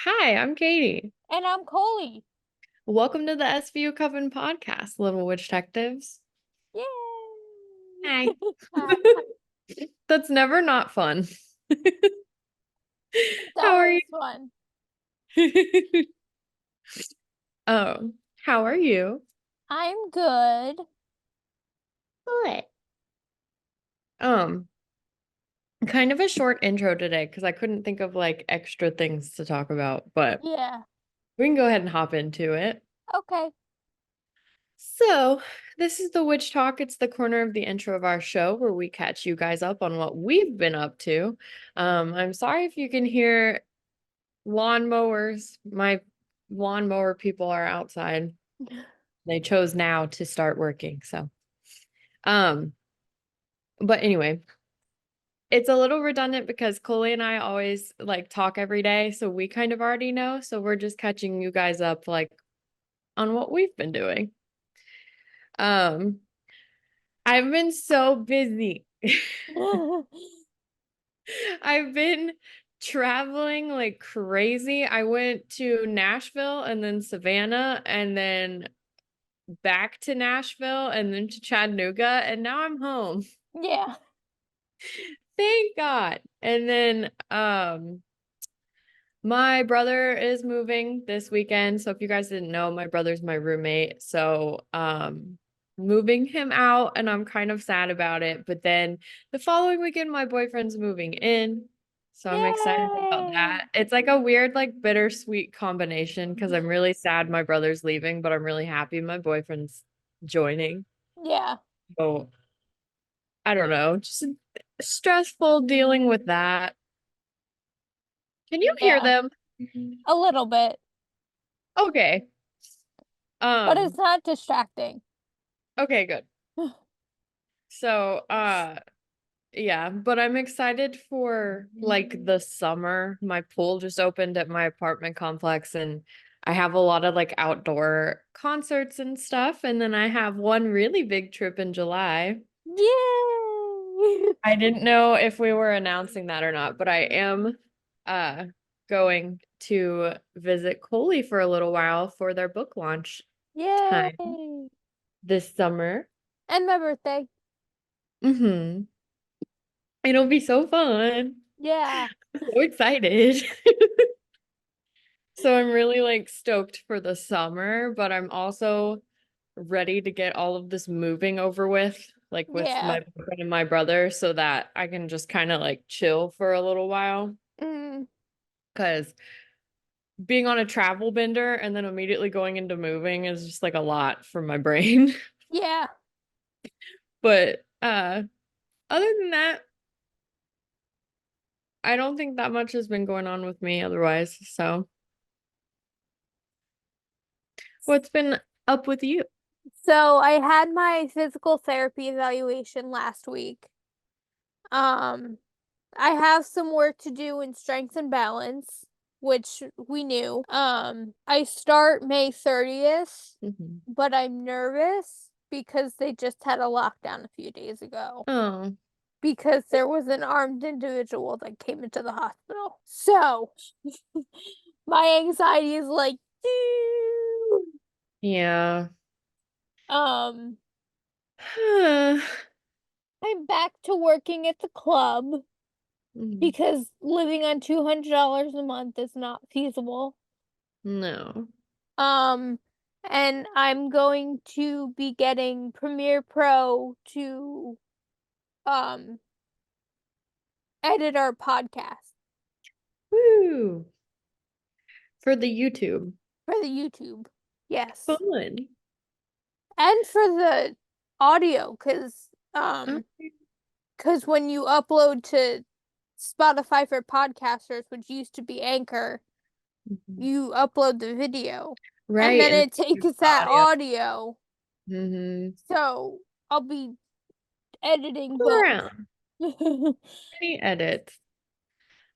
Hi, I'm Katie. And I'm Koli. Welcome to the SVU Coven podcast, Little Witch Detectives. Yay! Hi. Hi. That's never not fun. It's How are always fun. you? Oh, how are you? I'm good. Good. Um, kind of a short intro today because I couldn't think of like extra things to talk about, but Yeah. we can go ahead and hop into it. Okay. So, this is the Witch Talk. It's the corner of the intro of our show where we catch you guys up on what we've been up to. I'm sorry if you can hear lawnmowers. My lawnmower people are outside. They chose now to start working. Um, but anyway, it's a little redundant because Coley and I always like talk every day, so we kind of already know. So we're just catching you guys up like on what we've been doing. Um, I've been so busy. I've been traveling like crazy. I went to Nashville and then Savannah and then back to Nashville and then to Chattanooga, and now I'm home. Yeah. Thank God. And then my brother is moving this weekend. So if you guys didn't know, my brother's my roommate. So moving him out and I'm kind of sad about it. But then the following weekend my boyfriend's moving in. So I'm excited about Yay. that. It's like a weird, like bittersweet combination because I'm really sad my brother's leaving, but I'm really happy my boyfriend's joining. Yeah. So I don't know, just stressful dealing with that. Can you hear Yeah. them? A little bit, Okay. but it's Um, not distracting. okay, good. So, yeah, but I'm excited for like the summer. My pool just opened at my apartment complex and I have a lot of like outdoor concerts and stuff. And then I have one really big trip in July. Yay. I didn't know if we were announcing that or not, but I am uh going to visit Coley for a little while for their book launch time Yay. this summer. And my birthday. Mm-hmm. It'll be so fun. Yeah. I'm so excited. So I'm really like stoked for the summer, but I'm also ready to get all of this moving over with, like with Yeah. my boyfriend and my brother, so that I can just kind of like chill for a little while. Mm. Because being on a travel bender and then immediately going into moving is just like a lot for my brain. Yeah. But other than that, I don't think that much has been going on with me otherwise. So what's been up with you? So I had my physical therapy evaluation last week. Um, I have some work to do in strength and balance, which we knew. I start May 30th, Mhm. but I'm nervous because they just had a lockdown a few days ago Oh, because there was an armed individual that came into the hospital. So my anxiety is like, yeah. um, I'm back to working at the club Mm, because living on $200 a month is not feasible. no. Um, and I'm going to be getting Premiere Pro to um edit our podcast Woo. For the YouTube. for the YouTube. Yes. Fun. And for the audio, cause when you upload to Spotify for podcasters, which used to be Anchor, Mhm. you upload the video and Right, then and then it takes use the that audio. audio. Mm-hmm. So I'll be editing both. Around. Any edits.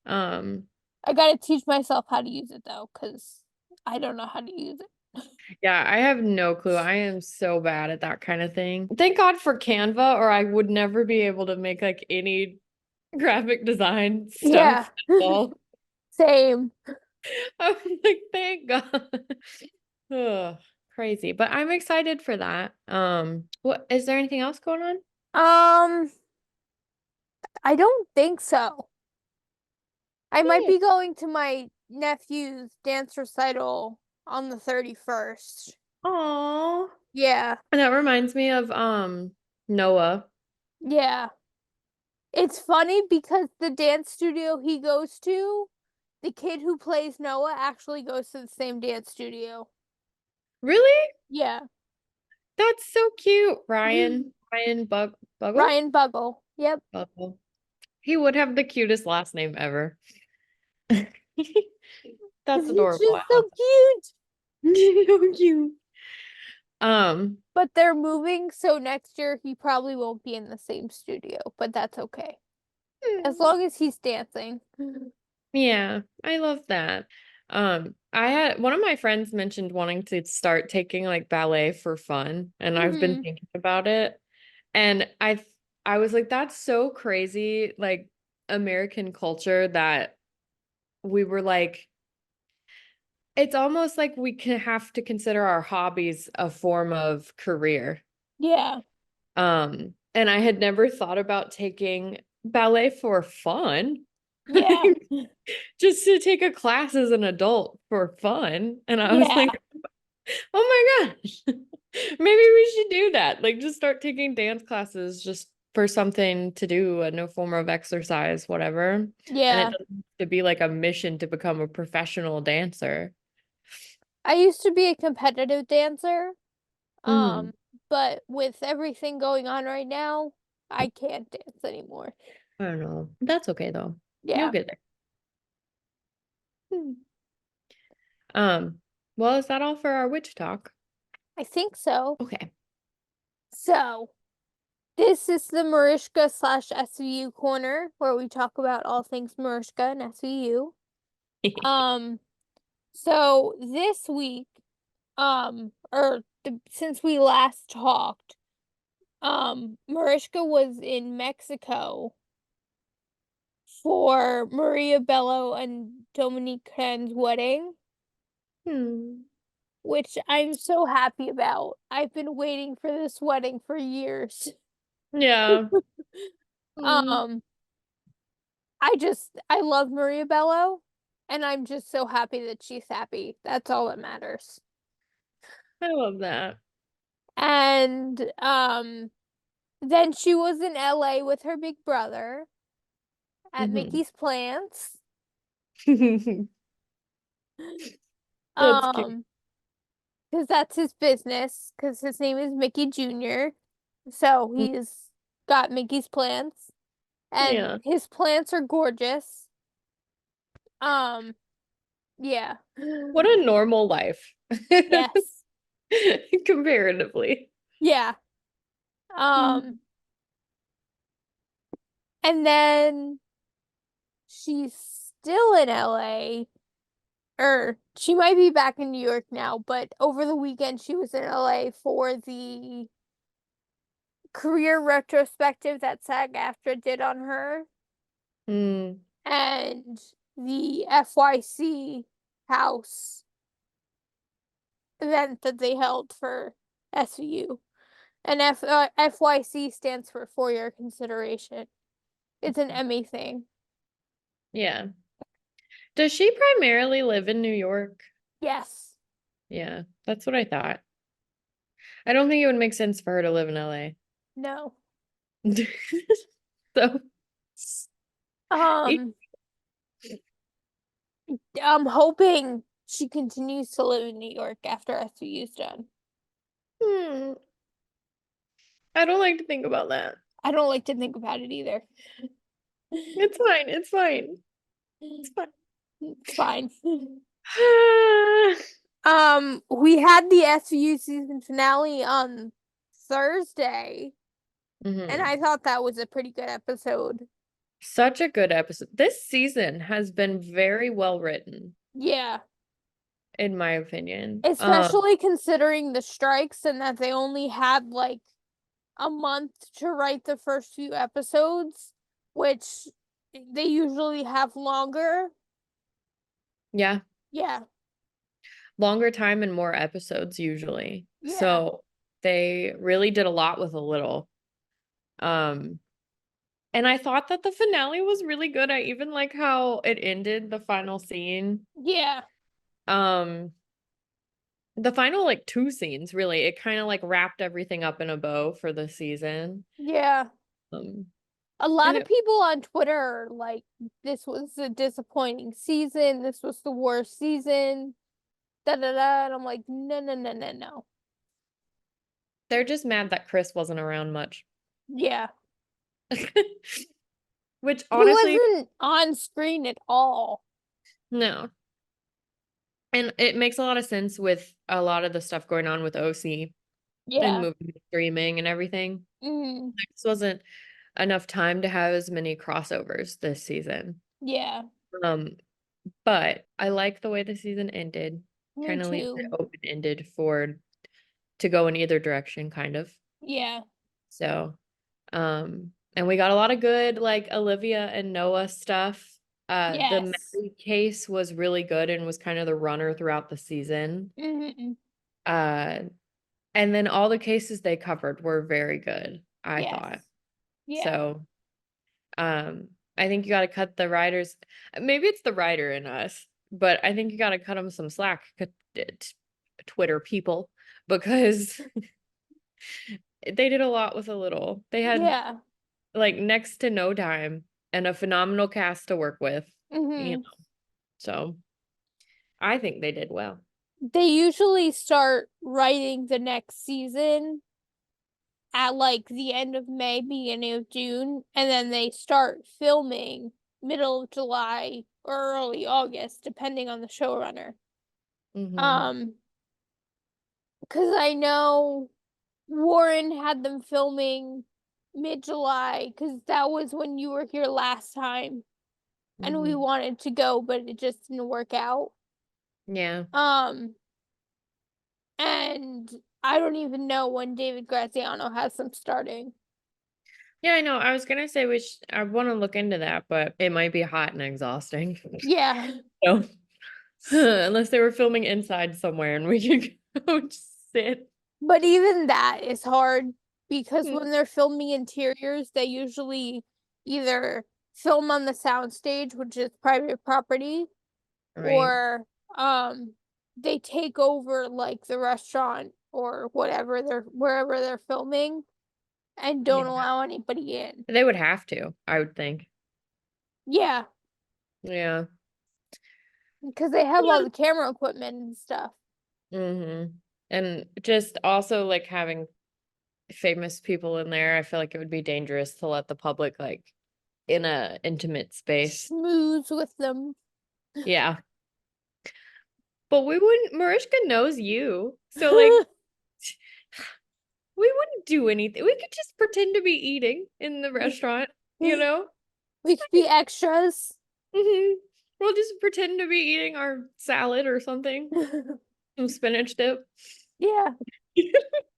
Um, I gotta teach myself how to use it though, because I don't know how to use it. yeah, I have no clue. I am so bad at that kind of thing. Thank God for Canva, or I would never be able to make like any graphic design Yeah, stuff at all. same. I was like, thank God. Ugh, crazy. But I'm excited for that. What is there anything else going on? Um, I don't think so. I might Yeah. be going to my nephew's dance recital on the 31st. Aw. Yeah, And that reminds me of Noah. yeah. It's funny because the dance studio he goes to, the kid who plays Noah actually goes to the same dance studio. Really? Yeah. That's so cute. Ryan Buggle? Ryan Buggle. Yep. Buggle. He would have the cutest last name ever. That's He's adorable. I just so love cute. that. So cute. Um, But they're moving, so next year he probably won't be in the same studio, but that's okay. As long as he's dancing. yeah, I love that. I had one of my friends mentioned wanting to start taking like ballet for fun, and I've been Hmm. thinking about it. And I was like, that's so crazy, like American culture that we were like, it's almost like we can have to consider our hobbies a form of career. Yeah. And I had never thought about taking ballet for fun. Yeah. Just to take a class as an adult for fun. And I was Yeah. like, oh my gosh, maybe we should do that. Like, just start taking dance classes just for something to do, no form of exercise, whatever. And it Yeah. doesn't have to be like a mission to become a professional dancer. I used to be a competitive dancer. Hmm. Um, but with everything going on right now, I can't dance anymore. I don't know. That's okay though. You'll Yeah, get there. Hmm. Um, well, is that all for our witch talk? I think so. Okay. So, this is the Mariska slash SVU corner where we talk about all things Mariska and SVU. Um, so this week, since we last talked, Mariska was in Mexico for Maria Bello and Dominique's wedding, Hmm. which I'm so happy about. I've been waiting for this wedding for years. Yeah. Hmm. Um, I love Maria Bello, and I'm just so happy that she's happy. That's all that matters. I love that. And then she was in LA with her big brother at Hmm. Mickey's Plants. That's cute. Um, because that's his business, because his name is Mickey Jr. So he's got Mickey's Plants, and Yeah. his plants are gorgeous. Um, yeah. What a normal life. Yes. Comparatively. Yeah. Um, and then she's still in LA, or she might be back in New York now, but over the weekend she was in LA for the career retrospective that SAG-AFTRA did on her Mm. and the FYC house event that they held for SVU. And FYC stands for your consideration. It's an Emmy thing. Yeah. Does she primarily live in New York? Yes. Yeah, that's what I thought. I don't think it would make sense for her to live in LA. No. So, Um, I'm hoping she continues to live in New York after SVU's done. hmm, I don't like to think about that. I don't like to think about it either. It's fine. It's fine. It's fine. It's fine. We had the SVU season finale on Thursday, and Hmm. I thought that was a pretty good episode. Such a good episode. This season has been very well written, Yeah, in my opinion. especially considering the strikes and that they only had like a month to write the first few episodes, which they usually have longer. Yeah. Yeah. Longer time and more episodes usually. Yeah. So they really did a lot with a little. Um, and I thought that the finale was really good. I even like how it ended, the final scene. Yeah. Um, the final like two scenes, really, it kind of like wrapped everything up in a bow for the season. Yeah. Um, A lot and of people on Twitter are like, this was a disappointing season. This was the worst season. Da da da. And I'm like, no, no, no, no, no. they're just mad that Chris wasn't around much. Yeah. Which He honestly, wasn't on screen at all. no. And it makes a lot of sense with a lot of the stuff going on with OC and Yeah. movie streaming and everything. Mm, There just wasn't enough time to have as many crossovers this season. yeah. Um, but I like the way the season ended. Me Kind of leaves it too. open-ended for to go in either direction, kind of. Yeah. So, and we got a lot of good like Olivia and Noah stuff. The Yes. Maddie case was really good and was kind of the runner throughout the season. Mm-hmm. Uh, and then all the cases they covered were very good, I Yes. thought. Yeah. So, um, I think you got to cut the writers. Maybe it's the writer in us, but I think you got to cut them some slack, Twitter people, because they did a lot with a little. They had Yeah. like next to no time and a phenomenal cast to work with, you Mm-hmm. know. So I think they did well. They usually start writing the next season at like the end of May, beginning of June, and then they start filming middle of July or early August, depending on the showrunner. Hmm. Um, because I know Warren had them filming mid-July, because that was when you were here last time, and we Hmm. wanted to go, but it just didn't work out. Yeah. Um, and I don't even know when David Graziano has them starting. Yeah, I know. I was gonna say I want to look into that, but it might be hot and exhausting. Yeah. So unless they were filming inside somewhere and we could go just sit. But even that is hard because Mm. when they're filming interiors, they usually either film on the soundstage, which is private property, Right. or um they take over like the restaurant or whatever they're wherever they're filming and Yeah. don't allow anybody in. They would have to, I would think. Yeah, Yeah. because they have all the camera equipment and stuff. Mm-hmm. And just also like having famous people in there, I feel like it would be dangerous to let the public like in a intimate space. Schmooze with them. Yeah. But we wouldn't, Mariska knows you. So like we wouldn't do anything. We could just pretend to be eating in the restaurant, you know? We could be extras. Hmm. We'll just pretend to be eating our salad or something. Some spinach dip. Yeah.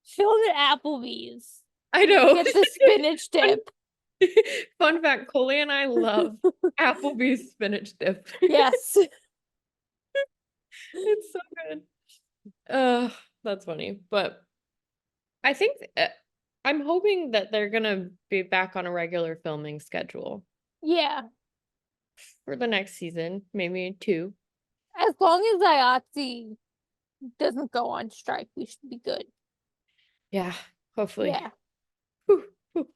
Film at Applebee's. I know. Get the spinach Fun, dip. fun fact, Koli and I love Applebee's spinach dip. Yes. It's so good. Uh, that's funny. But I think I'm hoping that they're gonna be back on a regular filming schedule Yeah. for the next season, maybe two. As long as IATSE doesn't go on strike, we should be good. Yeah, hopefully. Yeah. Whew, whew.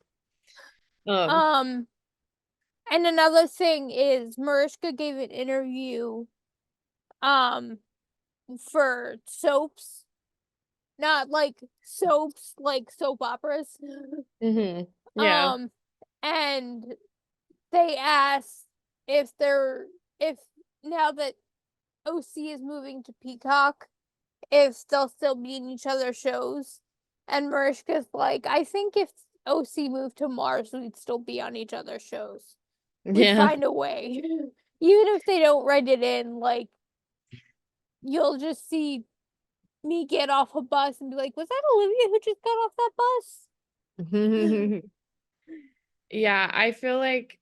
Um, Um, and another thing is Mariska gave an interview um for soaps, not like soaps like soap operas. hmm. Yeah. Um, and they asked if they're if now that OC is moving to Peacock, if they'll still be in each other's shows. And Mariska's like, I think if OC moved to Mars, we'd still be on each other's shows. We'd Yeah. find a way. Even if they don't write it in, like, you'll just see me get off a bus and be like, was that Olivia who just got off that bus? Yeah, I feel like,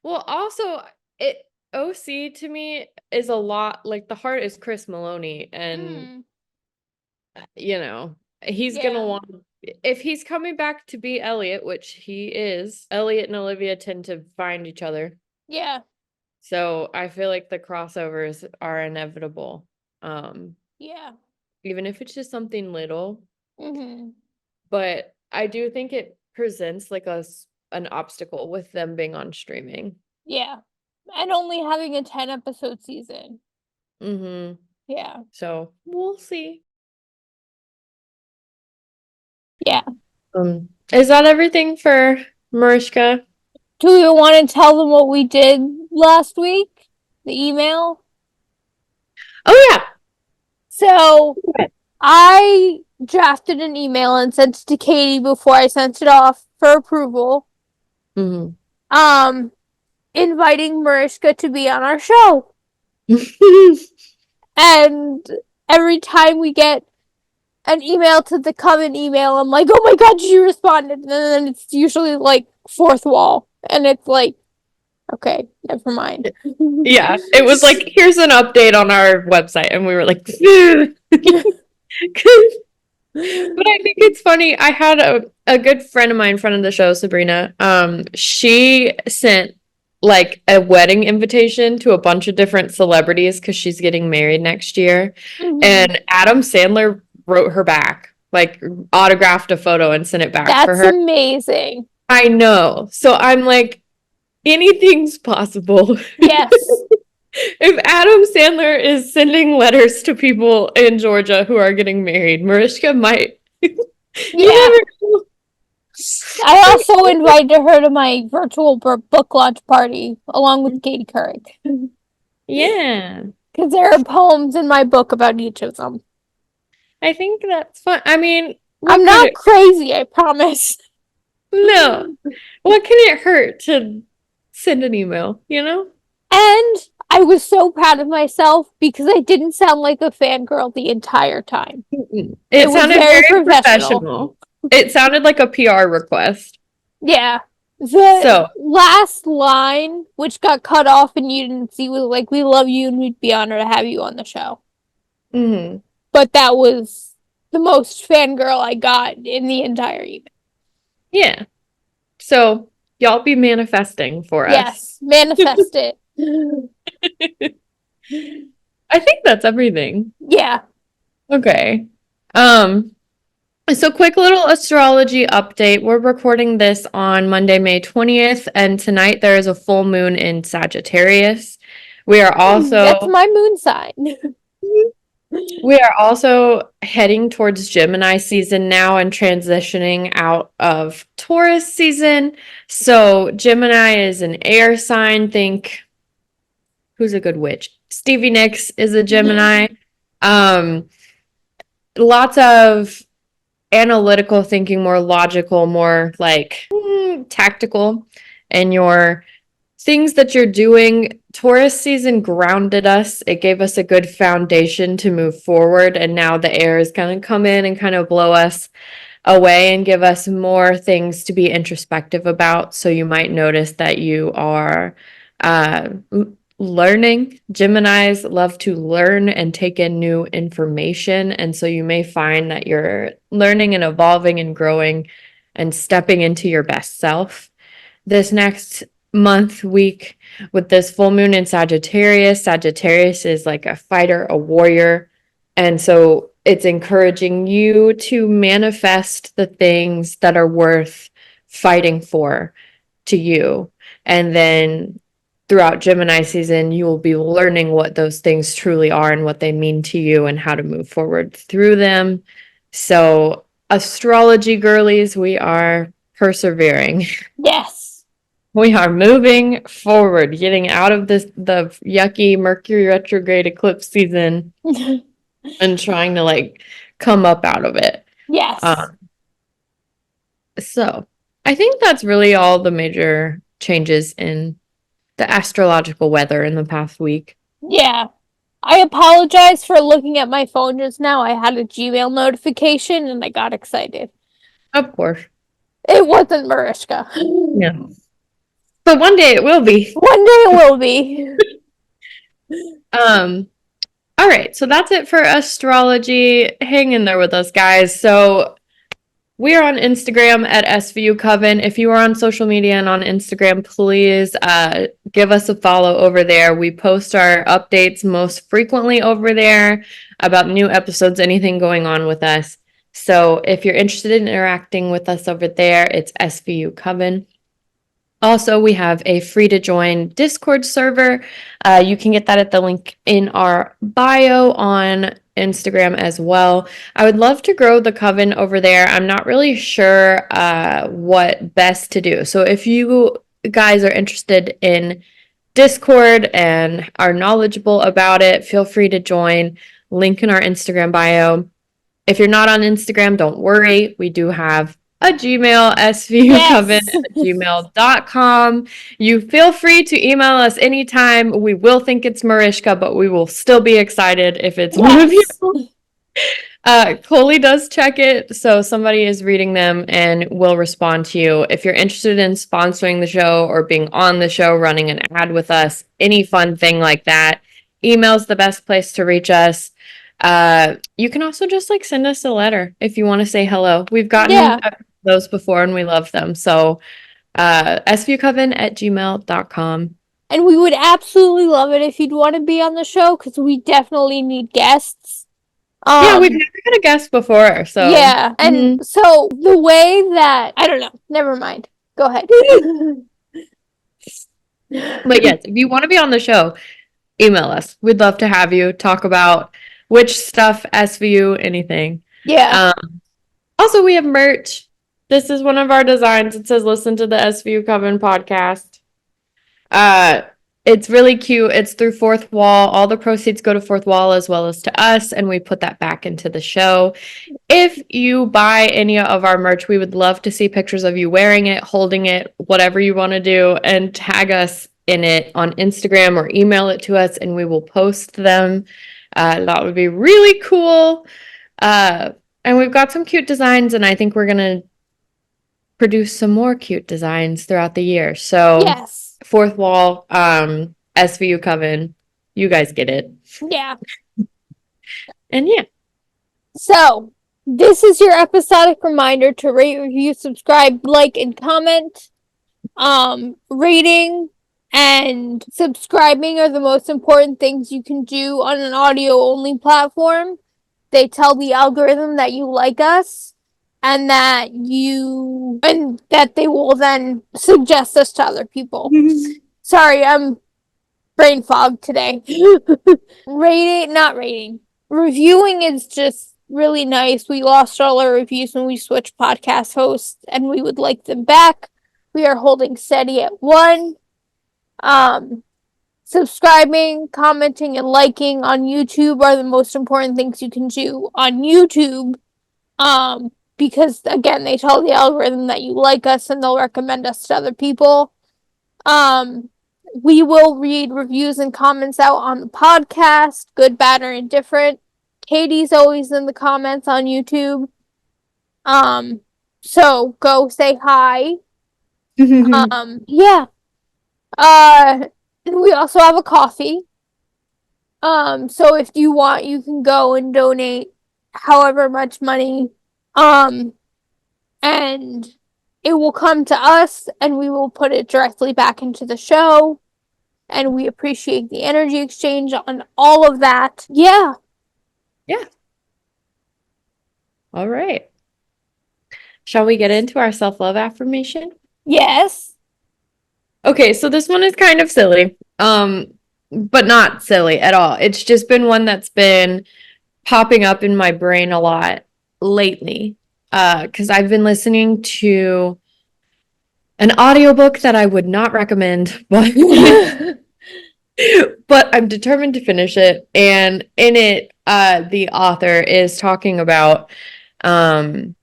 well, also it OC to me is a lot like the heart is Chris Maloney, and Mm, you know, he's gonna yeah. want if he's coming back to be Elliot, which he is, Elliot and Olivia tend to find each other. Yeah. So I feel like the crossovers are inevitable. Um, Yeah. Even if it's just something little. Mm-hmm. But I do think it presents like an obstacle with them being on streaming. Yeah. And only having a 10 episode season. Mm-hmm. Yeah. So we'll see. Yeah. Is that everything for Mariska? Do you want to tell them what we did last week? The email? Oh yeah. So I drafted an email and sent it to Katie before I sent it off for approval. Mm-hmm. Um, Inviting Mariska to be on our show. And every time we get an email to the common email, I'm like, oh my god, she responded. And then it's usually like fourth wall. And it's like, okay, never mind. Yeah, it was like, here's an update on our website, and we were like, but I think it's funny. I had a good friend of mine, friend of the show, Sabrina. She sent like a wedding invitation to a bunch of different celebrities because she's getting married next year. Mhm. And Adam Sandler wrote her back, like autographed a photo and sent it back for That's her. amazing. I know. So I'm like, anything's possible. Yes. If Adam Sandler is sending letters to people in Georgia who are getting married, Mariska might. You Yeah. never know. I also invited her to my virtual book launch party along with Katie Couric. Yeah, Because there are poems in my book about each of them. I think that's fun. I mean, I'm what could not it? crazy, I promise. No, what can it hurt to send an email? You know? And I was so proud of myself because I didn't sound like a fangirl the entire time. Mm-mm. It It was sounded very very professional. professional. It sounded like a PR request. Yeah. The So, last line, which got cut off and you didn't see, was like, we love you and we'd be honored to have you on the show. mhm. But that was the most fangirl I got in the entire email. Yeah. So y'all be manifesting for us. Yes, manifest it. I think that's everything. Yeah. Okay. Um, so quick little astrology update. We're recording this on Monday, May 20th, and tonight there is a full moon in Sagittarius. We are That's also my moon sign. we are also heading towards Gemini season now and transitioning out of Taurus season. So Gemini is an air sign. Think who's a good witch? Stevie Nicks is a Gemini. Um, Lots of analytical thinking, more logical, more like tactical, and your things that you're doing. Taurus season grounded us. It gave us a good foundation to move forward, and now the air is going to come in and kind of blow us away and give us more things to be introspective about. So you might notice that you are uh, learning. Geminis love to learn and take in new information. And so you may find that you're learning and evolving and growing and stepping into your best self. This next month, week, with this full moon in Sagittarius, Sagittarius is like a fighter, a warrior. And so it's encouraging you to manifest the things that are worth fighting for to you. And then throughout Gemini season, you will be learning what those things truly are and what they mean to you and how to move forward through them. So, astrology girlies, we are persevering. Yes. We are moving forward, getting out of the yucky Mercury retrograde eclipse season and trying to like come up out of it. Yes. Um, so I think that's really all the major changes in the astrological weather in the past week. Yeah. I apologize for looking at my phone just now. I had a Gmail notification and I got excited. Of course. It wasn't Mariska. Yeah. But one day it will be. One day it will be. All right, so that's it for astrology. Hang in there with us, guys. So we are on Instagram at SVU Coven. If you are on social media and on Instagram, please give us a follow over there. We post our updates most frequently over there about new episodes, anything going on with us. So if you're interested in interacting with us over there, it's SVU Coven. Also, we have a free to join Discord server. You can get that at the link in our bio on Instagram as well. I would love to grow the coven over there. I'm not really sure what best to do. So if you guys are interested in Discord and are knowledgeable about it, feel free to join. Link in our Instagram bio. If you're not on Instagram, don't worry. We do have a Gmail, svucoven Yes. at gmail.com. You feel free to email us anytime. We will think it's Mariska, but we will still be excited if it's one of you. Yes. Koli does check it, so somebody is reading them and will respond to you. If you're interested in sponsoring the show or being on the show, running an ad with us, any fun thing like that, email's the best place to reach us. You can also just like send us a letter if you want to say hello. We've gotten Yeah. those before and we love them. So svucoven@gmail.com. And we would absolutely love it if you'd want to be on the show because we definitely need guests. Yeah, we've never had a guest before, so Yeah, and so the way that I don't know, never mind. Go ahead. But yes, if you want to be on the show, email us. We'd love to have you talk about which stuff, SVU, anything. Yeah. Also, we have merch. This is one of our designs. It says listen to the SVU Coven podcast. It's really cute. It's through Fourth Wall. All the proceeds go to Fourth Wall as well as to us, and we put that back into the show. If you buy any of our merch, we would love to see pictures of you wearing it, holding it, whatever you want to do, and tag us in it on Instagram or email it to us, and we will post them. That would be really cool. And we've got some cute designs, and I think we're going to produce some more cute designs throughout the year. So, Yes. Fourth Wall, SVU Coven, you guys get it. Yeah. And yeah. So, this is your episodic reminder to rate, review, subscribe, like, and comment. Rating and subscribing are the most important things you can do on an audio only platform. They tell the algorithm that you like us and that they will then suggest us to other people. Sorry, I'm brain fog today. Not rating. Reviewing is just really nice. We lost all our reviews when we switched podcast hosts and we would like them back. We are holding steady at 1. Subscribing, commenting, and liking on YouTube are the most important things you can do on YouTube. Because again, they tell the algorithm that you like us and they'll recommend us to other people. We will read reviews and comments out on the podcast, good, bad, or indifferent. Katie's always in the comments on YouTube. So go say hi. Yeah. And we also have a coffee. So if you want, you can go and donate however much money. And it will come to us and we will put it directly back into the show. And we appreciate the energy exchange on all of that. Yeah. Yeah. All right. Shall we get into our self-love affirmation? Yes. Okay, so this one is kind of silly. But not silly at all. It's just been one that's been popping up in my brain a lot lately. Because I've been listening to an audiobook that I would not recommend, but but I'm determined to finish it. And in it, the author is talking about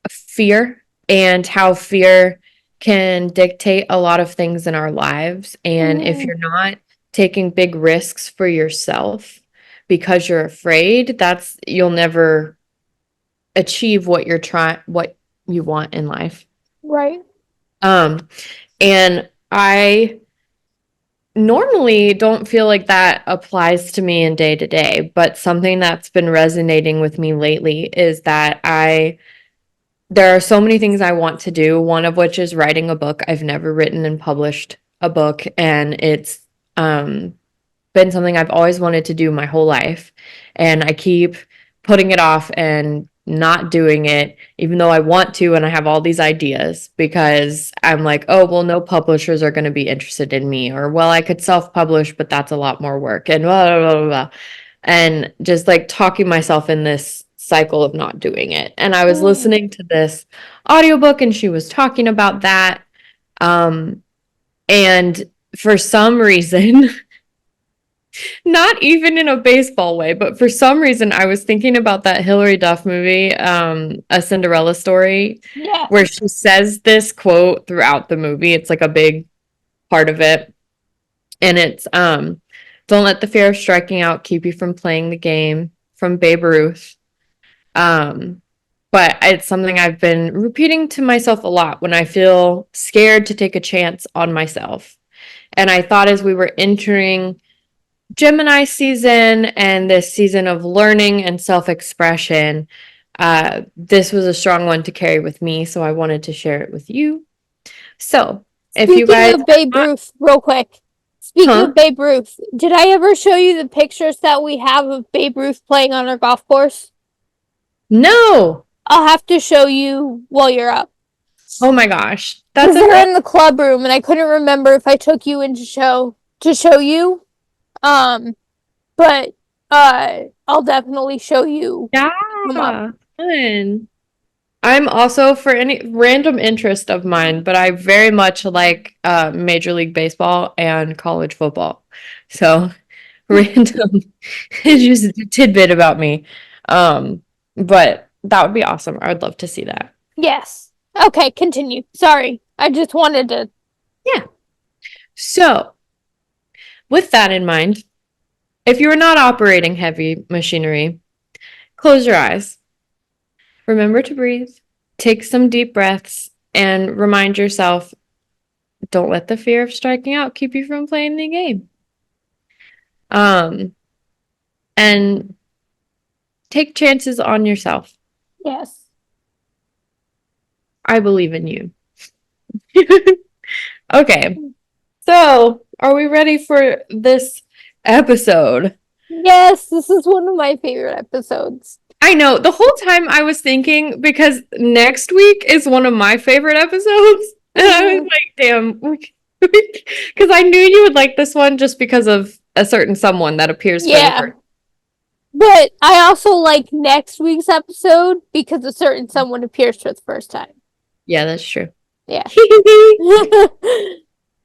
fear and how fear can dictate a lot of things in our lives. And if you're not taking big risks for yourself because you're afraid, you'll never achieve what you want in life. Right. And I normally don't feel like that applies to me in day to day, but something that's been resonating with me lately is that there are so many things I want to do, one of which is writing a book. I've never written and published a book, and it's um been something I've always wanted to do my whole life. And I keep putting it off and not doing it, even though I want to. And I have all these ideas because I'm like, oh, well, no publishers are going to be interested in me. Or, well, I could self publish, but that's a lot more work. And blah, blah, blah, blah. And just like talking myself in this cycle of not doing it. And I was Mm. listening to this audiobook and she was talking about that. Um, and for some reason, not even in a baseball way, but for some reason I was thinking about that Hilary Duff movie, A Cinderella Story, Yes. where she says this quote throughout the movie. It's like a big part of it. And it's don't let the fear of striking out keep you from playing the game, from Babe Ruth. Um, but it's something I've been repeating to myself a lot when I feel scared to take a chance on myself. And I thought as we were entering Gemini season and this season of learning and self expression, this was a strong one to carry with me. So I wanted to share it with you. So if you Speaking guys of Babe are not, Ruth, real quick. Speaking huh? of Babe Ruth, did I ever show you the pictures that we have of Babe Ruth playing on our golf course? No. I'll have to show you while you're up. Oh my gosh. That's Because they're amazing. in the club room and I couldn't remember if I took you in to show you. Um, but I'll definitely show you them up. Yeah. Fun. I'm also for any random interest of mine, but I very much like Major League Baseball and college football. So random it's just a tidbit about me. But that would be awesome. I would love to see that. Yes. Okay, continue. Sorry. I just wanted to. Yeah. So, with that in mind, if you are not operating heavy machinery, close your eyes. Remember to breathe. Take some deep breaths and remind yourself, don't let the fear of striking out keep you from playing the game. And take chances on yourself. Yes. I believe in you. Okay. So, are we ready for this episode? Yes, this is one of my favorite episodes. I know. The whole time I was thinking, because next week is one of my favorite episodes. And I was Mhm. like, damn. Because I knew you would like this one just because of a certain someone that appears for the Yeah. first. But I also like next week's episode because a certain someone appears for the first time. Yeah, that's true. Yeah.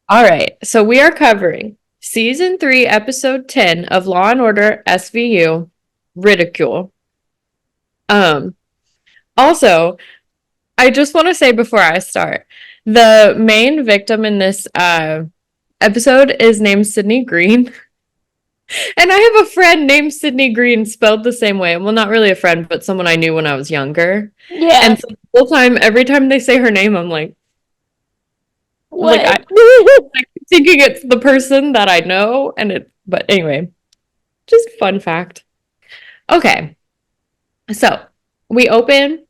All right. So we are covering season 3, episode 10 of Law and Order SVU, Ridicule. Um, Also, I just want to say before I start, the main victim in this episode is named Sydney Green. And I have a friend named Sydney Green spelled the same way. Well, not really a friend, but someone I knew when I was younger. Yeah. And so the whole time, every time they say her name, I'm like What? I'm thinking it's the person that I know, but anyway, just fun fact. Okay, so we open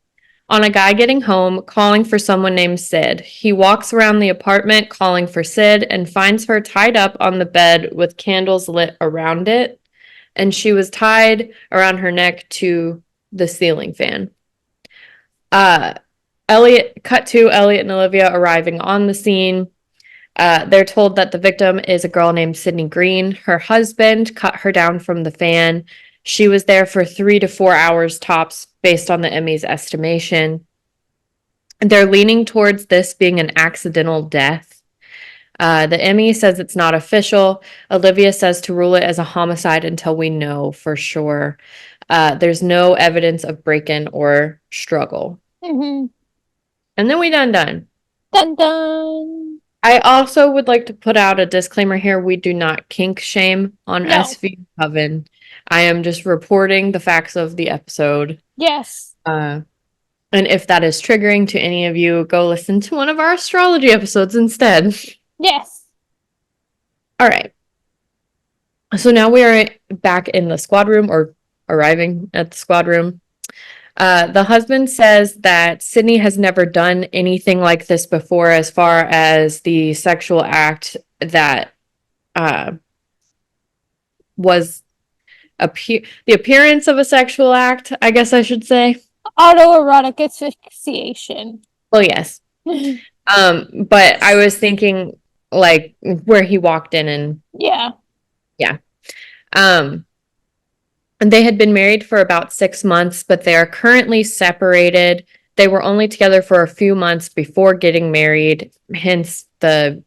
on a guy getting home calling for someone named Sid. He walks around the apartment calling for Sid and finds her tied up on the bed with candles lit around it, and she was tied around her neck to the ceiling fan. Uh, cut to Elliot and Olivia arriving on the scene. They're told that the victim is a girl named Sydney Green. Her husband cut her down from the fan. She was there for 3 to 4 hours tops, based on the Emmy's estimation. They're leaning towards this being an accidental death. The Emmy says it's not official. Olivia says to rule it as a homicide until we know for sure. There's no evidence of break-in or struggle. Mhm. And then we done. Dun dun. I also would like to put out a disclaimer here. We do not kink shame on No. SV Coven. I am just reporting the facts of the episode. Yes. And if that is triggering to any of you, go listen to one of our astrology episodes instead. Yes. All right. So now we are back in the squad room, or arriving at the squad room. The husband says that Sydney has never done anything like this before, as far as the sexual act that was the appearance of a sexual act, I guess I should say. Autoerotic asphyxiation. Well, yes. But I was thinking like where he walked in and Yeah. yeah. Um, and they had been married for about 6 months, but they are currently separated. They were only together for a few months before getting married, hence the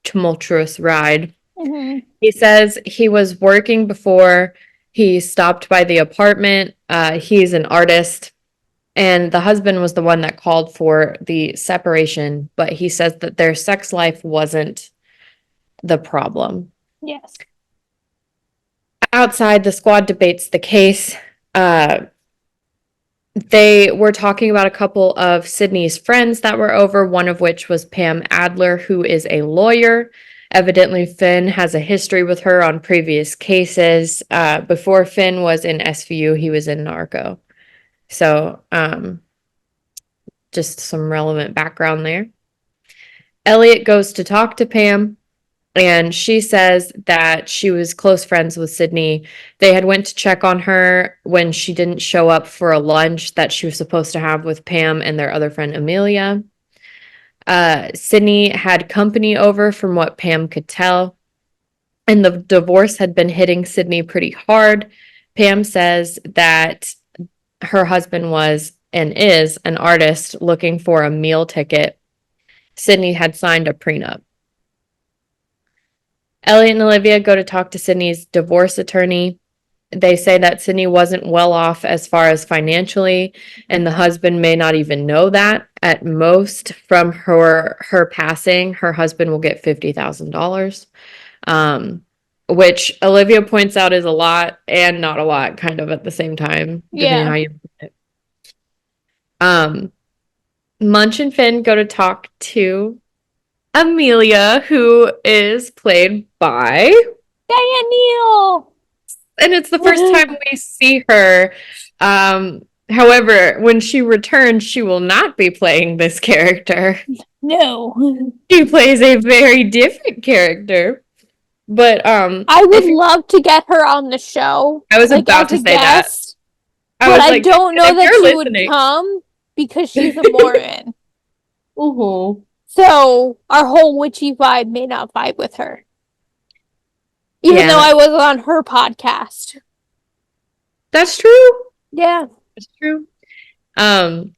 tumultuous ride. Mm-hmm. He says he was working before he stopped by the apartment. He's an artist, and the husband was the one that called for the separation, but he says that their sex life wasn't the problem. Yes. Outside, the squad debates the case. They were talking about a couple of Sydney's friends that were over, one of which was Pam Adler, who is a lawyer. Evidently, Finn has a history with her on previous cases. Before Finn was in SVU, he was in Narco. So, just some relevant background there. Elliot goes to talk to Pam, and she says that she was close friends with Sydney. They had went to check on her when she didn't show up for a lunch that she was supposed to have with Pam and their other friend Amelia. Sydney had company over from what Pam could tell, and the divorce had been hitting Sydney pretty hard. Pam says that her husband was and is an artist looking for a meal ticket. Sydney had signed a prenup. Elliot and Olivia go to talk to Sydney's divorce attorney. They say that Sydney wasn't well off as far as financially, and the husband may not even know that. At most, from her passing, her husband will get $50,000, which Olivia points out is a lot and not a lot, kind of at the same time, depending on Yeah. how you put it. Munch and Finn go to talk to Amelia, who is played by, Diane Neal. and it's the first time we see her. However, when she returns, she will not be playing this character. No. She plays a very different character. But I would love to get her on the show, I was like about as to a say that. guest, I but was I like, don't know if that you're she would listening. come because she's a Mormon. Mm-hmm. So our whole witchy vibe may not vibe with her. Even though Yeah, I was on her podcast. that's true. Yeah. That's true. Um,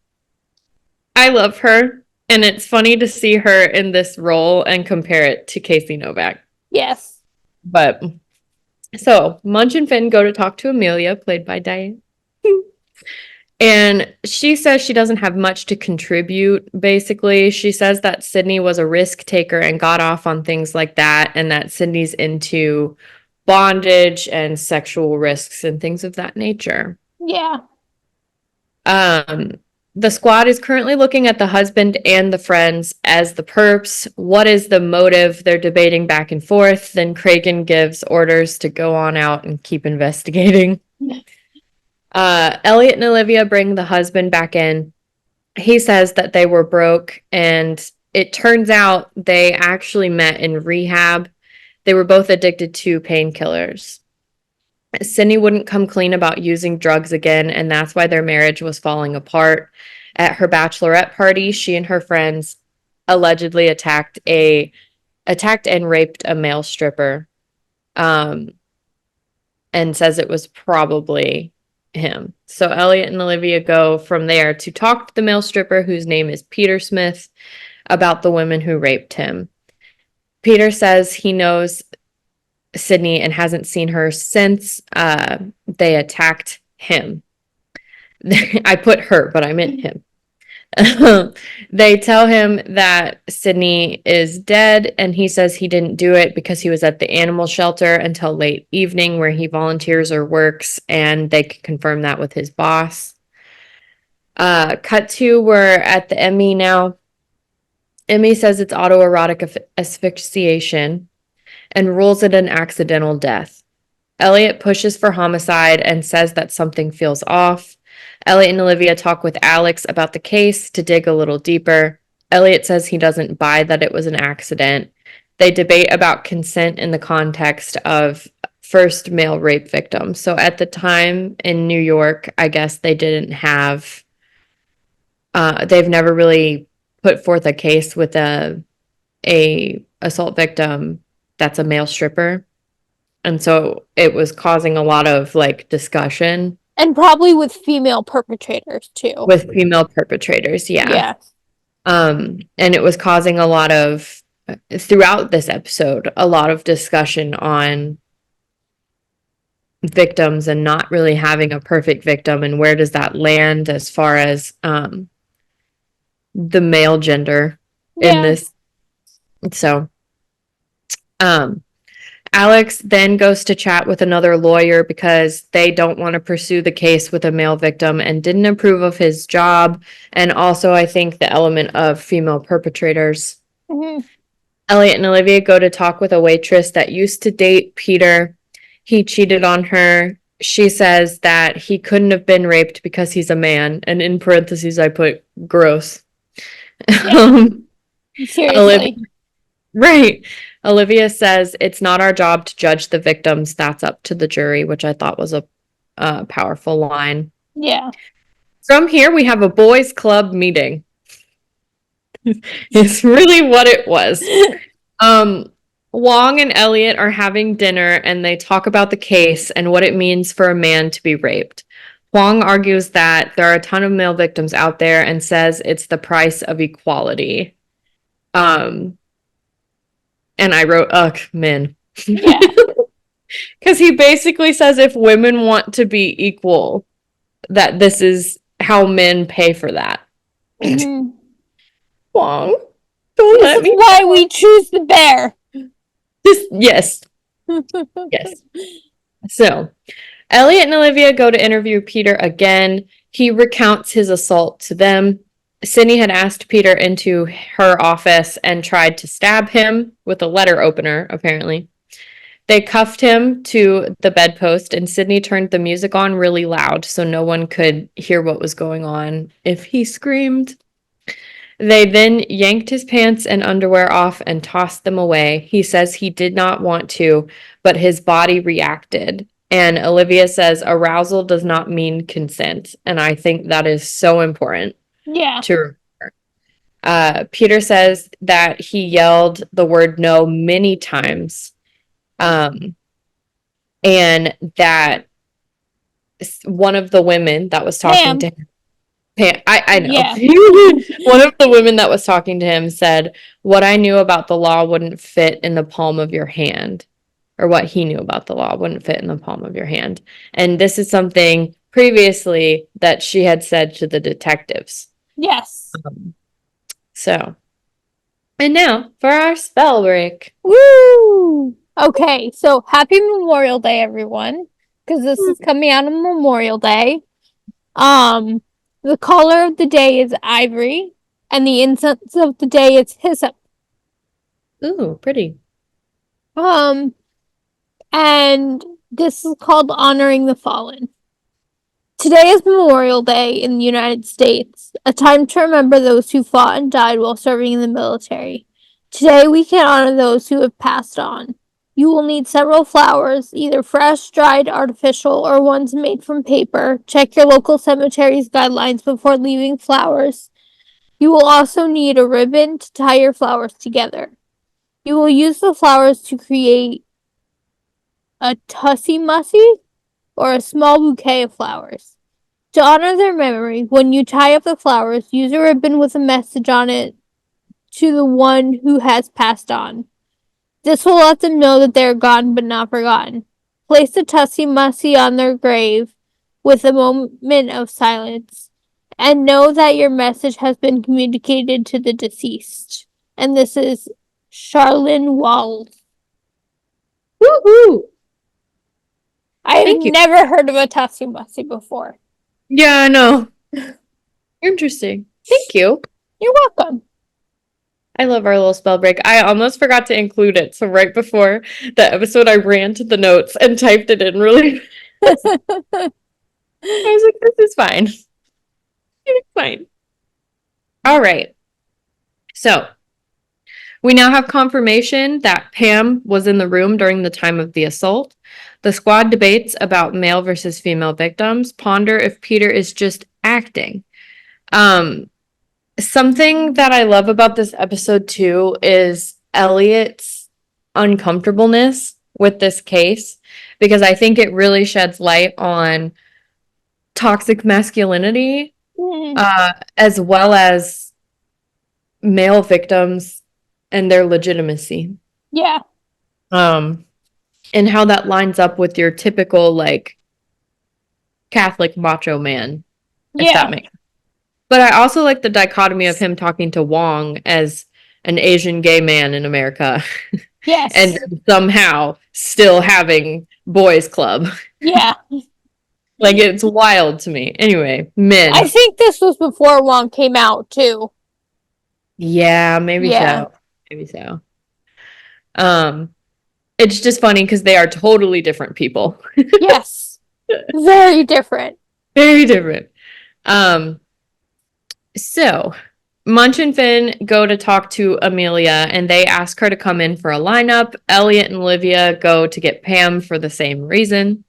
I love her, and it's funny to see her in this role and compare it to Casey Novak. Yes. But so Munch and Finn go to talk to Amelia, played by Diane. And she says she doesn't have much to contribute, basically. She says that Sydney was a risk taker and got off on things like that, and that Sydney's into bondage and sexual risks and things of that nature. Yeah. Um, the squad is currently looking at the husband and the friends as the perps. What is the motive? They're debating back and forth. Then Kragen gives orders to go on out and keep investigating. Elliot and Olivia bring the husband back in. He says that they were broke, and it turns out they actually met in rehab. They were both addicted to painkillers. Sydney wouldn't come clean about using drugs again, and that's why their marriage was falling apart. At her bachelorette party, she and her friends allegedly attacked and raped a male stripper, and says it was probably him. So Elliot and Olivia go from there to talk to the male stripper, whose name is Peter Smith, about the women who raped him. Peter says he knows Sydney and hasn't seen her since they attacked him. I put her, but I meant him. They tell him that Sydney is dead, and he says he didn't do it because he was at the animal shelter until late evening where he volunteers or works, and they can confirm that with his boss. Cut to, we're at the Emmy now. Emmy says it's autoerotic asphyxiation and rules it an accidental death. Elliot pushes for homicide and says that something feels off. Elliot and Olivia talk with Alex about the case to dig a little deeper. Elliot says he doesn't buy that it was an accident. They debate about consent in the context of first male rape victims. So at the time in New York, I guess they didn't have, they've never really put forth a case with a assault victim that's a male stripper. And so it was causing a lot of like discussion And probably with female perpetrators too. with female perpetrators, yeah. Yeah. And it was causing a lot of throughout this episode, a lot of discussion on victims and not really having a perfect victim and where does that land as far as the male gender in Yeah. this. So Alex then goes to chat with another lawyer because they don't want to pursue the case with a male victim and didn't approve of his job. And also, I think the element of female perpetrators. Mhm. Elliot and Olivia go to talk with a waitress that used to date Peter. He cheated on her. She says that he couldn't have been raped because he's a man. And in parentheses, I put gross. Yeah. Olivia, Seriously. right. Olivia says it's not our job to judge the victims. That's up to the jury, which I thought was a powerful line. Yeah. From here, we have a boys' club meeting. It's really what it was. Wong and Elliot are having dinner and they talk about the case and what it means for a man to be raped. Wong argues that there are a ton of male victims out there and says it's the price of equality. And I wrote, ugh, men. Yeah. Because he basically says if women want to be equal, that this is how men pay for that. Mhm. Wong, don't This let is me. why we choose the bear. Yes, yes. So, Elliot and Olivia go to interview Peter again. He recounts his assault to them. Sydney had asked Peter into her office and tried to stab him with a letter opener, apparently. They cuffed him to the bedpost, and Sydney turned the music on really loud so no one could hear what was going on if he screamed. They then yanked his pants and underwear off and tossed them away. He says he did not want to, but his body reacted. And Olivia says arousal does not mean consent. And I think that is so important Yeah. to remember. Peter says that he yelled the word no many times. And that one of the women that was talking Pam. to him, I know. Yeah. One of the women that was talking to him said, what I knew about the law wouldn't fit in the palm of your hand, or what he knew about the law wouldn't fit in the palm of your hand. And this is something previously that she had said to the detectives. Yes. So, and now for our spell break. Woo! Okay, so happy Memorial Day, everyone, because this is coming out on Memorial Day. The color of the day is ivory, and the incense of the day is hyssop. Ooh, pretty. And this is called honoring the fallen. Today is Memorial Day in the United States, a time to remember those who fought and died while serving in the military. Today we can honor those who have passed on. You will need several flowers, either fresh, dried, artificial, or ones made from paper. Check your local cemetery's guidelines before leaving flowers. You will also need a ribbon to tie your flowers together. You will use the flowers to create a tussie mussy or a small bouquet of flowers. To honor their memory, when you tie up the flowers, use a ribbon with a message on it to the one who has passed on. This will let them know that they are gone but not forgotten. Place the tussie mussy on their grave with a moment of silence, and know that your message has been communicated to the deceased. And this is Charlene Wall. Woohoo! I've never heard of a tussie mussy before. Yeah, I know. Interesting. Thank you. You're welcome. I love our little spell break. I almost forgot to include it. So right before the episode, I ran to the notes and typed it in really. I was like, this is fine. It's fine. All right. So we now have confirmation that Pam was in the room during the time of the assault. The squad debates about male versus female victims, ponder if Peter is just acting. Um, Something that I love about this episode too is Elliot's uncomfortableness with this case because I think it really sheds light on toxic masculinity, Mm, as well as male victims and their legitimacy. yeah, Um, and how that lines up with your typical like Catholic macho man, if that yeah, makes sense. But I also like the dichotomy of him talking to Wong as an Asian gay man in America and yes, somehow still having boys club. yeah. Like it's wild to me. Anyway, I men. think this was before Wong came out too. Yeah, maybe Yeah, so. Maybe so. Um, it's just funny because they are totally different people. yes, very different. Very different. Um, so Munch and Finn go to talk to Amelia and they ask her to come in for a lineup. Elliot and Olivia go to get Pam for the same reason.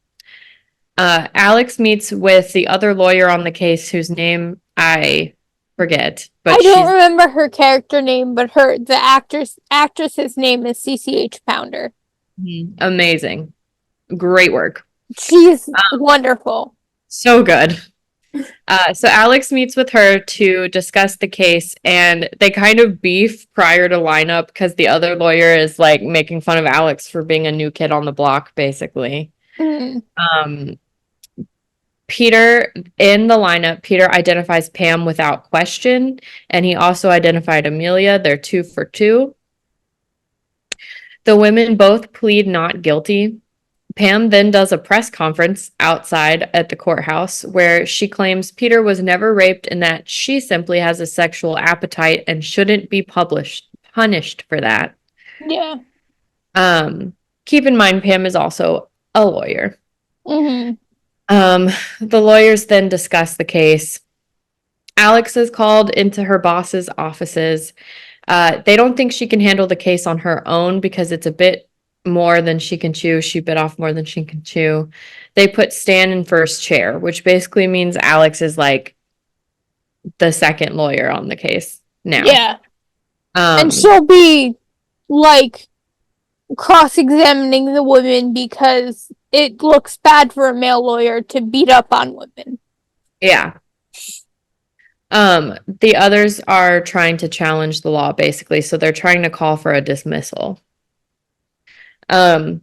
Alex meets with the other lawyer on the case whose name I forget, I but don't she's remember her character name, but the actress's name is CCH Pounder. amazing. Great work. She's wonderful. So good. So Alex meets with her to discuss the case, and they kind of beef prior to lineup because the other lawyer is like making fun of Alex for being a new kid on the block, basically. Mm, Um, Peter, in the lineup, Peter identifies Pam without question, and he also identified Amelia. They're 2 for 2. The women both plead not guilty. Pam then does a press conference outside at the courthouse where she claims Peter was never raped and that she simply has a sexual appetite and shouldn't be punished for that. yeah. Um, Keep in mind, Pam is also a lawyer. Hmm. Um, the lawyers then discuss the case. Alex is called into her boss's offices. They don't think she can handle the case on her own because it's a bit more than she can chew. She bit off more than she can chew. They put Stan in first chair, which basically means Alex is like the second lawyer on the case now. Yeah. And Um, she'll be like cross-examining the women because it looks bad for a male lawyer to beat up on women. yeah. The others are trying to challenge the law basically, so they're trying to call for a dismissal. Um,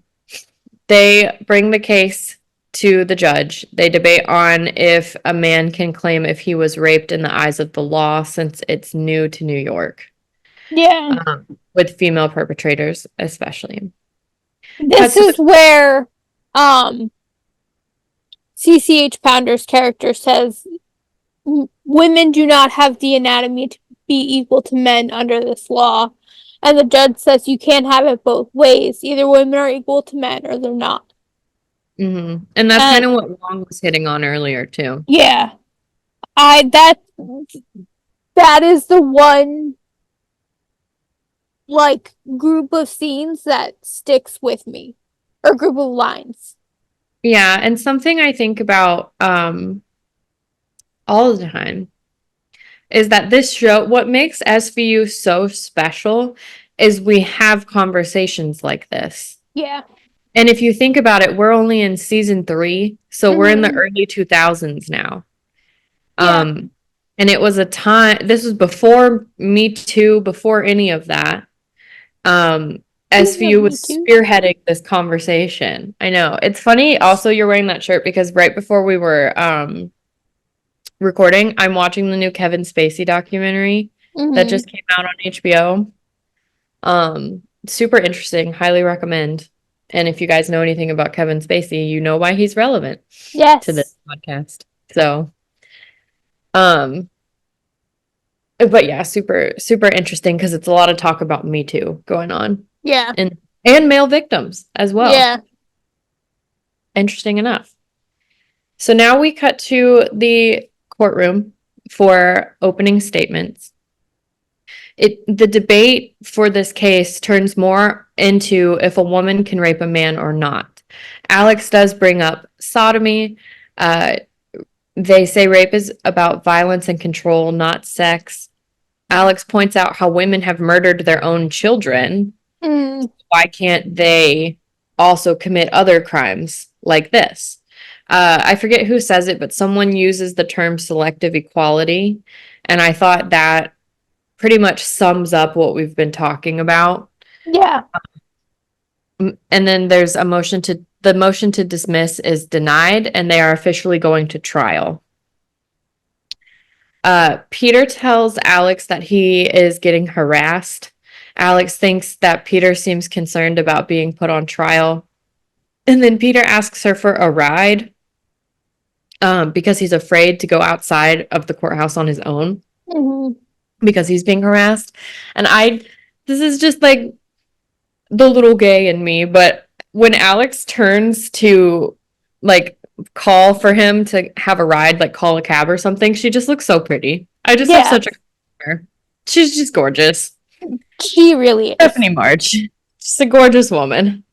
They bring the case to the judge. They debate on if a man can claim if he was raped in the eyes of the law since it's new to New York, Yeah. with female perpetrators especially. This Cuts to is the where um CCH Pounder's character says women do not have the anatomy to be equal to men under this law. And the judge says you can't have it both ways. Either women are equal to men or they're not. And that's kind And of what Wong was hitting on earlier too. yeah, I that is the one like group of scenes that sticks with me. Or group of lines. Yeah, and something I think about all the time is that this show, what makes SVU so special is we have conversations like this. Yeah. And if you think about it, we're only in season 3, so we're in the Hmm. early 2000s now. Yeah. Um, and it was a time, this was before Me Too, before any of that. Um, Speaking of SVU was Me Too. spearheading this conversation. I know. It's funny also you're wearing that shirt because right before we were recording, I'm watching the new Kevin Spacey documentary that Hmm. just came out on HBO. Super interesting, highly recommend. And if you guys know anything about Kevin Spacey, you know why he's relevant to this Yes. podcast. So, um, But yeah, super, super interesting because it's a lot of talk about Me Too going on Yeah. and male victims as well. Yeah. Interesting enough. So now we cut to the courtroom for opening statements. The debate for this case turns more into if a woman can rape a man or not. Alex does bring up sodomy. Uh, they say rape is about violence and control, not sex. Alex points out how women have murdered their own children. Mm. Why can't they also commit other crimes like this? I forget who says it, but someone uses the term selective equality. And I thought that pretty much sums up what we've been talking about. Yeah. And then there's the motion to dismiss is denied, and they are officially going to trial. Peter tells Alex that he is getting harassed. Alex thinks that Peter seems concerned about being put on trial. And then Peter asks her for a ride because he's afraid to go outside of the courthouse on his own Mm-hmm. because he's being harassed. And this is just like the little gay in me, but when Alex turns to like call for him to have a ride, like call a cab or something, she just looks so pretty. I just have Yeah. such a she's just gorgeous. She really is. Stephanie March. Just a gorgeous woman.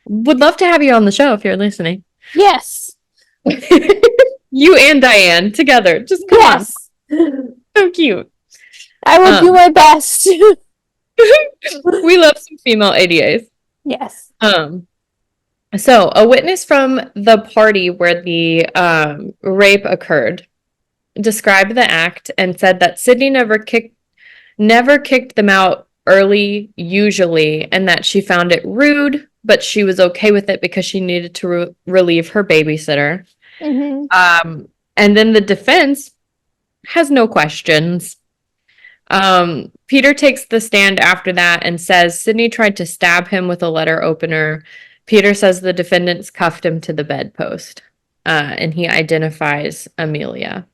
Would love to have you on the show if you're listening. Yes. You and Diane together. Just come on. Yes. So cute. I will do my best. We love some female ADAs. Yes. So a witness from the party where the rape occurred described the act and said that Sydney never kicked them out early, usually, and that she found it rude, but she was okay with it because she needed to relieve her babysitter. Mm-hmm. And then the defense has no questions. Peter takes the stand after that and says Sydney tried to stab him with a letter opener. Peter says the defendants cuffed him to the bedpost, and he identifies Amelia.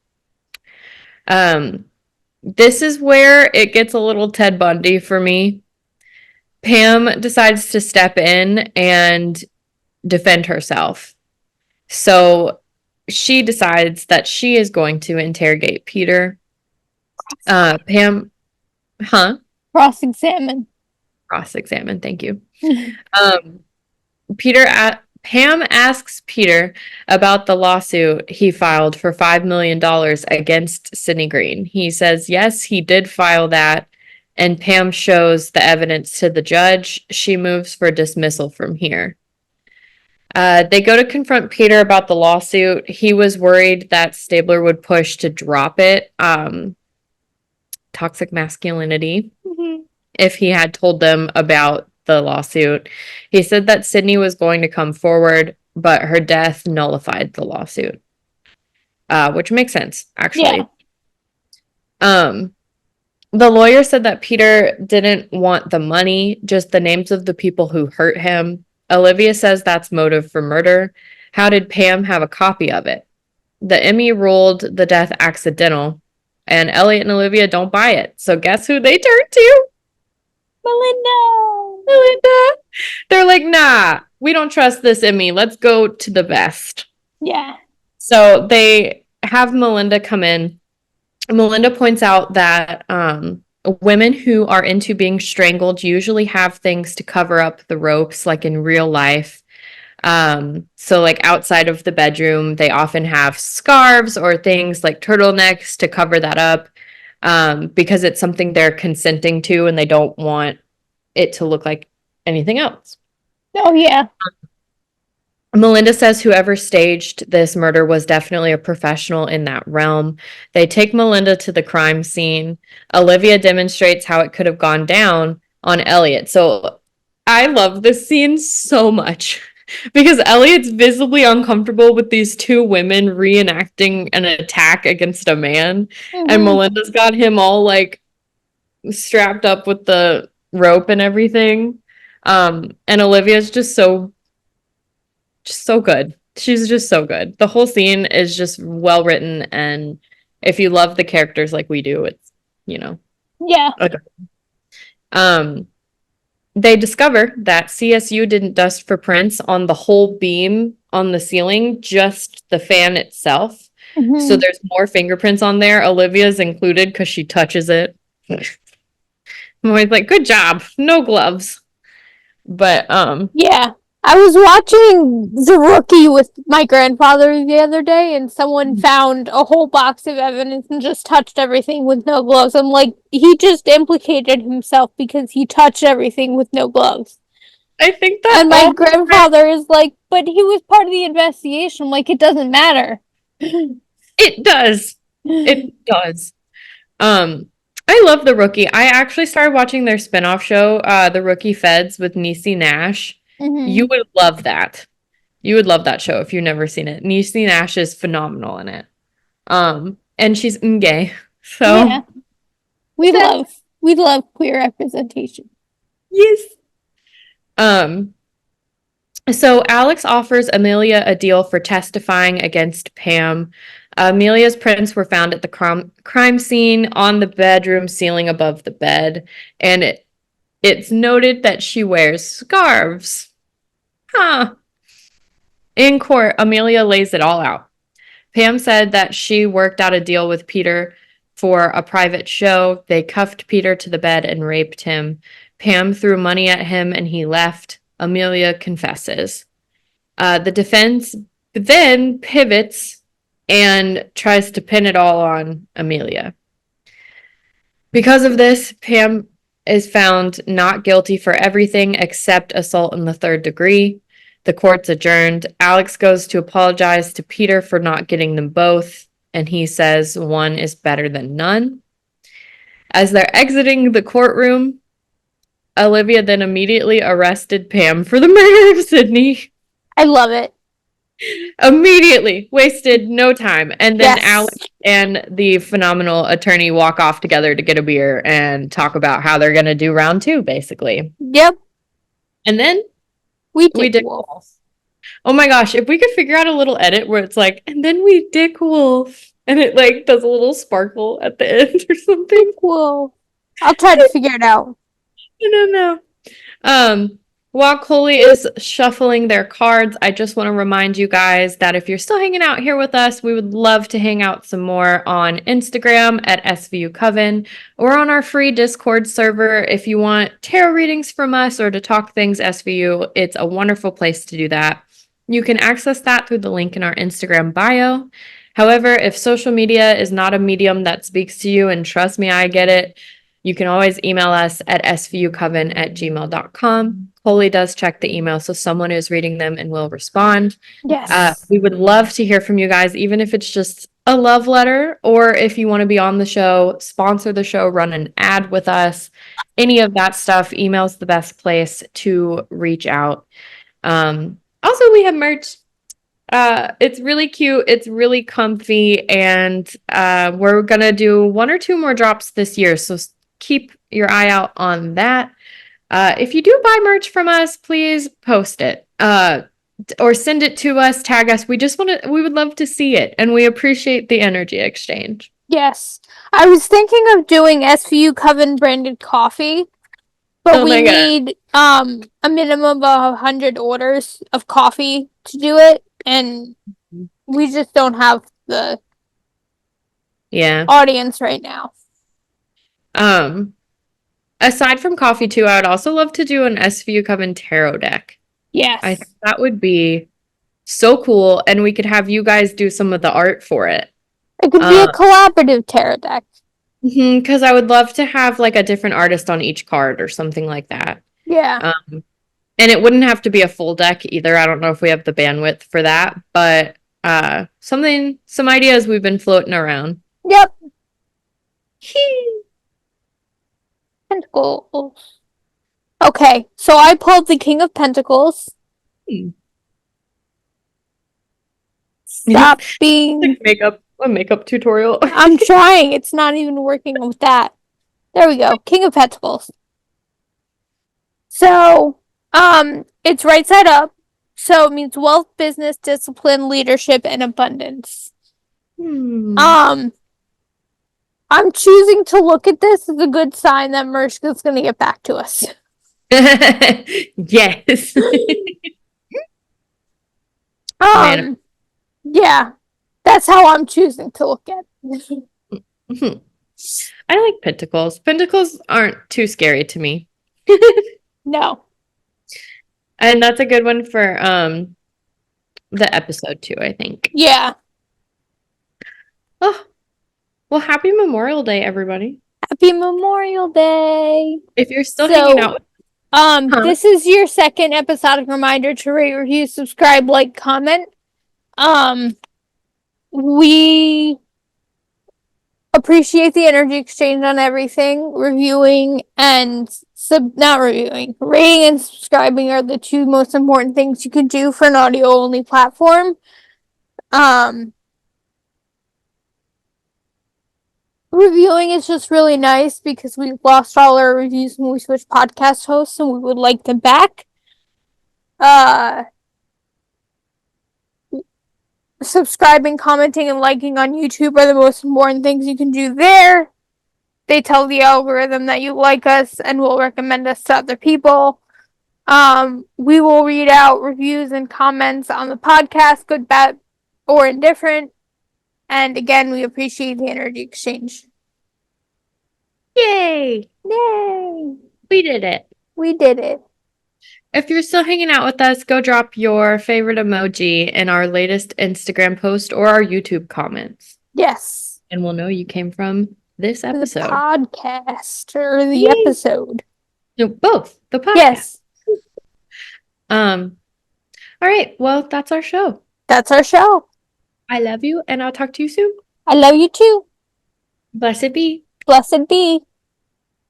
This is where it gets a little Ted Bundy for me. Pam decides to step in and defend herself. So she decides that she is going to interrogate Peter. Pam, huh? Cross-examine. Cross-examine, thank you. Um, Pam asks Peter about the lawsuit he filed for $5 million against Sydney Green. He says, yes, he did file that. And Pam shows the evidence to the judge. She moves for dismissal from here. They go to confront Peter about the lawsuit. He was worried that Stabler would push to drop it. Toxic masculinity. Mm-hmm. If he had told them about the lawsuit. He said that Sydney was going to come forward, but her death nullified the lawsuit, which makes sense, actually. Yeah. The lawyer said that Peter didn't want the money, just the names of the people who hurt him. Olivia says that's motive for murder. How did Pam have a copy of it? The Emmy ruled the death accidental, and Elliot and Olivia don't buy it. So guess who they turn to? Melinda. They're like, nah, we don't trust this Emmy. Let's go to the best. Yeah. So they have Melinda come in. Melinda points out that women who are into being strangled usually have things to cover up the ropes, like in real life. So like outside of the bedroom, they often have scarves or things like turtlenecks to cover that up because it's something they're consenting to and they don't want it to look like anything else. Oh, yeah. Melinda says whoever staged this murder was definitely a professional in that realm. They take Melinda to the crime scene. Olivia demonstrates how it could have gone down on Elliot. So I love this scene so much because Elliot's visibly uncomfortable with these two women reenacting an attack against a man. Mm-hmm. And Melinda's got him all like strapped up with the rope and everything. And Olivia's just so good. She's just so good. The whole scene is just well written, and if you love the characters like we do, you know. Yeah. Okay. Um, they discover that CSU didn't dust for prints on the whole beam on the ceiling, just the fan itself. So Hmm. there's more fingerprints on there. Olivia's included because she touches it. I'm always like, good job. No gloves. But Yeah. I was watching The Rookie with my grandfather the other day, and someone found a whole box of evidence and just touched everything with no gloves. I'm like, he just implicated himself because he touched everything with no gloves. I think that And my all grandfather is like, but he was part of the investigation. I'm like, it doesn't matter. it does. It does. I love The Rookie. I actually started watching their spinoff show, The Rookie Feds with Niecy Nash. Hmm. You would love that. You would love that show if you've never seen it. Niecy Nash is phenomenal in it. And she's gay. So Yeah. We love queer representation. yes. Um, so Alex offers Amelia a deal for testifying against Pam. Amelia's prints were found at the crime scene on the bedroom ceiling above the bed, and it's noted that she wears scarves. Huh. In court, Amelia lays it all out. Pam said that she worked out a deal with Peter for a private show. They cuffed Peter to the bed and raped him. Pam threw money at him and he left. Amelia confesses. The defense then pivots and tries to pin it all on Amelia. Because of this, Pam is found not guilty for everything except assault in the third degree. The court's adjourned. Alex goes to apologize to Peter for not getting them both, and he says one is better than none. As they're exiting the courtroom, Olivia then immediately arrested Pam for the murder of Sydney. I love it. Immediately, wasted no time. And then Yes. Alex and the phenomenal attorney walk off together to get a beer and talk about how they're going to do round two, basically. Yep. And then We we dick dick wolf. wolf. Oh my gosh, if we could figure out a little edit where it's like, and then we dick wolf, and it like does a little sparkle at the end or something. Dick wolf. I'll try to figure it out. I don't know. Um, while Koli is shuffling their cards, I just want to remind you guys that if you're still hanging out here with us, we would love to hang out some more on Instagram at SVU Coven or on our free Discord server. If you want tarot readings from us or to talk things SVU, it's a wonderful place to do that. You can access that through the link in our Instagram bio. However, if social media is not a medium that speaks to you, and trust me, I get it, you can always email us at svucoven@gmail.com. Koli does check the email, so someone is reading them and will respond. Yes. We would love to hear from you guys, even if it's just a love letter, or if you want to be on the show, sponsor the show, run an ad with us, any of that stuff. Email's the best place to reach out. Also, we have merch. It's really cute. It's really comfy, and we're gonna do one or two more drops this year. So keep your eye out on that. If you do buy merch from us, please post it. Or send it to us, tag us. We would love to see it, and we appreciate the energy exchange. Yes. I was thinking of doing SVU Coven branded coffee, but Oh we my God. need a minimum of 100 orders of coffee to do it, and we just don't have the Yeah. audience right now. Um, Aside from coffee too, I would also love to do an SVU Coven tarot deck. I think Yes. that would be so cool, and we could have you guys do some of the art for it. It could be a collaborative tarot deck. Because I would love to have like a different artist on each card or something like that. Yeah. And it wouldn't have to be a full deck either. I don't know if we have the bandwidth for that, but some ideas we've been floating around. Yep. Pentacles. Okay, so I pulled the King of Pentacles. Stop being. A makeup tutorial. I'm trying. It's not even working with that. There we go. King of Pentacles. So, it's right side up. So it means wealth, business, discipline, leadership, and abundance. Hmm. Um, I'm choosing to look at this as a good sign that Mariska's going to get back to us. Yes. Man. Yeah, that's how I'm choosing to look at it. I like pentacles. Pentacles aren't too scary to me. No. And that's a good one for the episode too, I think. Yeah. Oh, well, happy Memorial Day, everybody. Happy Memorial Day. If you're still hanging So, out, huh? this is your second episodic reminder to rate, review, subscribe, like, comment. We appreciate the energy exchange on everything. Reviewing and not reviewing, rating and subscribing are the two most important things you can do for an audio only platform. Reviewing is just really nice because we lost all our reviews when we switched podcast hosts and we would like them back. Subscribing, commenting, and liking on YouTube are the most important things you can do there. They tell the algorithm that you like us and will recommend us to other people. We will read out reviews and comments on the podcast, good, bad, or indifferent. And again, we appreciate the energy exchange. Yay! Yay! We did it. We did it. If you're still hanging out with us, go drop your favorite emoji in our latest Instagram post or our YouTube comments. Yes. And we'll know you came from this episode. The podcast or the episode. No, both. The podcast. Yes. All right. Well, that's our show. That's our show. I love you, and I'll talk to you soon. I love you too. Blessed be. Blessed be.